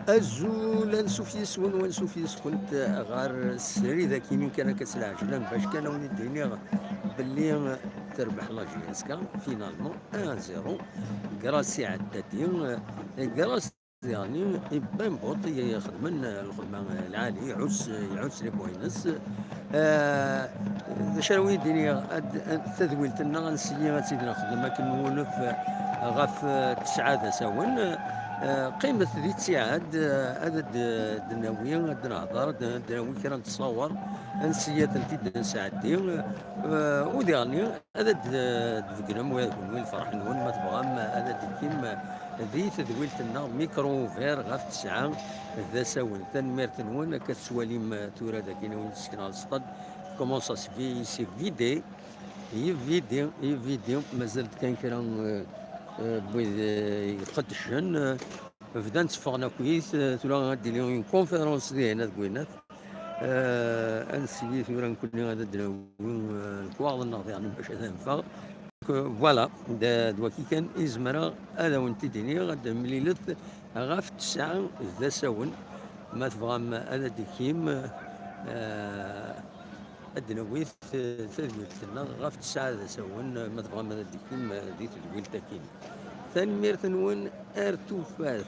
الزول نشوف يسون ونشوف كنت غار السري ذاك يمين كان كاس العالم باش كان وني باللي تربح لاجياسكا فينالمون 1-0 كراسي عداتي كراس يعني يبان بوط يخدم الخدمة العالي يعوس لي بوينس آه شراوي الدنيا تذويلتنا غنسيي سيدي نخدم كي نولف غاف 9 ساون قيمة ذي تساعد عدد دناوي نهضر دناوي كرا نتصور نسيات نتي ساعتي وديالني عدد دفقنم وين الفرح نون ما تبغى عدد كيم ذي تذويلتنا ميكرو فير غاف 9 ساون تنميرت نون كتسواليم تورا داكينا وين تسكن على الصطاد كومون سا سي فيدي يفيدي مازالت كان كرا بغيت يقدشن بدان تفقنا كويس تولى غادي لهم اون كونفيرونس ديالنا كوينات انسيي ثورا نكون غادا دراوي الكواغ النهض يعني باش هذا نفا فوالا دوا كي كان إزمرا هذا وانت ديني غادا مليلت غاف 9 ساون ما تبغى هذا ديكيم الدناويت تدويلتنا غاف 9 ساون ما تبغى هذا ديكيم دي تدويلتا كيم تنمير تنون ارتوفات